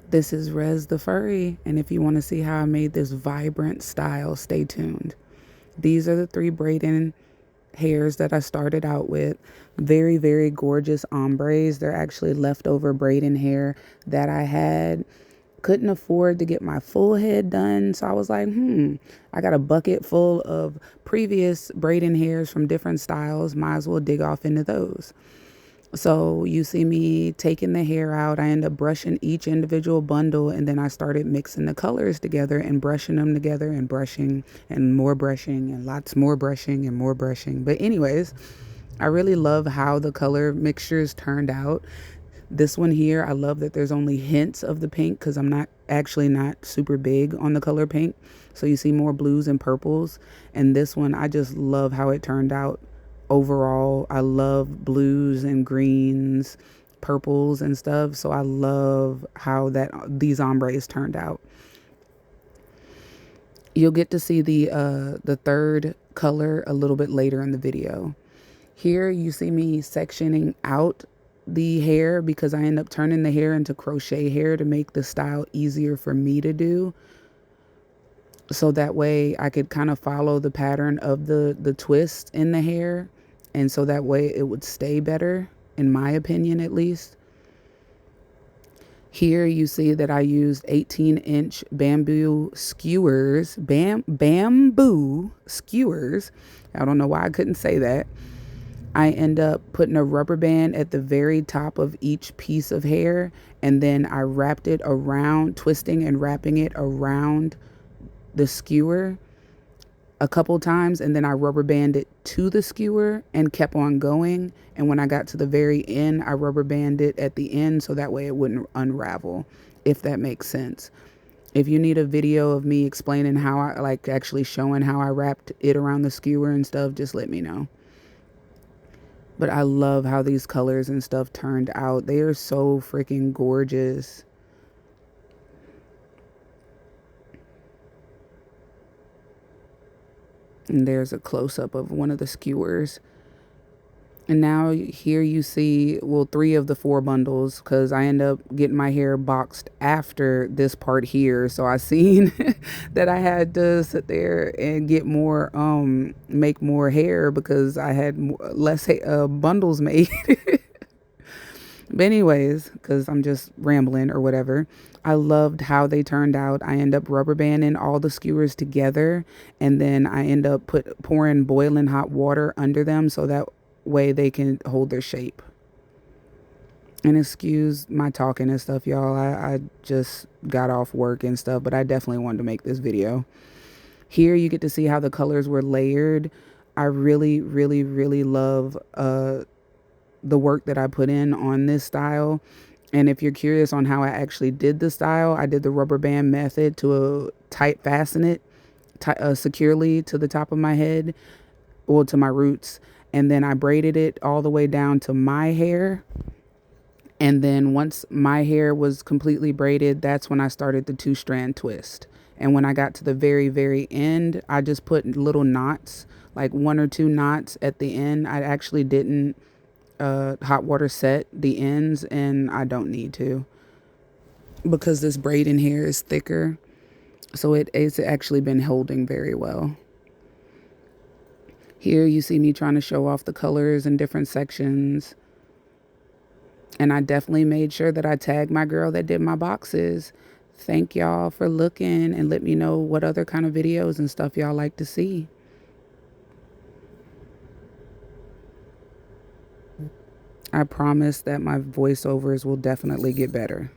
This is ReZ the Furry, and if you want to see how I made this vibrant style, stay tuned. These are the 3 braiding hairs that I started out with. Very, very gorgeous ombres. They're actually leftover braiding hair that I had. Couldn't afford to get my full head done, so I was like, I got a bucket full of previous braiding hairs from different styles. Might as well dig off into those. So you see me taking the hair out. I end up brushing each individual bundle, and then I started mixing the colors together and brushing them together and brushing and more brushing and lots more brushing and more brushing. But anyways, I really love how the color mixtures turned out. This one here, I love that there's only hints of the pink because I'm not super big on the color pink. So you see more blues and purples. And this one, I just love how it turned out. Overall, I love blues and greens, purples and stuff. So I love how these ombres turned out. You'll get to see the third color a little bit later in the video. Here you see me sectioning out the hair because I end up turning the hair into crochet hair to make the style easier for me to do. So that way I could kind of follow the pattern of the twist in the hair. And so that way it would stay better, in my opinion at least. Here you see that I used 18-inch bamboo skewers. Bamboo skewers. I don't know why I couldn't say that. I end up putting a rubber band at the very top of each piece of hair, and then I wrapped it around, twisting and wrapping it around the skewer a couple times, and then I rubber banded to the skewer and kept on going. And when I got to the very end, I rubber banded at the end so that way it wouldn't unravel, if that makes sense. If you need a video of me explaining how I actually showing how I wrapped it around the skewer and stuff, just let me know. But I love how these colors and stuff turned out. They are so freaking gorgeous. And there's a close-up of one of the skewers. And now here you see, well, 3 of the 4 bundles, because I end up getting my hair boxed after this part here. So I seen that I had to sit there and get more, make more hair because I had less bundles made. But anyways, because I'm just rambling or whatever, I loved how they turned out. I end up rubber banding all the skewers together, and then I end up pouring boiling hot water under them so that way they can hold their shape. And excuse my talking and stuff, y'all. I just got off work and stuff, but I definitely wanted to make this video. Here you get to see how the colors were layered. I really, really, really love the work that I put in on this style. And if you're curious on how I actually did the style, I did the rubber band method to tight fasten it securely to the top of my head, well, to my roots. And then I braided it all the way down to my hair. And then once my hair was completely braided, that's when I started the 2-strand twist. And when I got to the very, very end, I just put little knots, like 1 or 2 knots at the end. I actually didn't hot water set the ends, and I don't need to because this braiding hair is thicker, so it's actually been holding very well. Here you see me trying to show off the colors in different sections, and I definitely made sure that I tagged my girl that did my boxes. Thank y'all for looking, and let me know what other kind of videos and stuff y'all like to see. I promise that my voiceovers will definitely get better.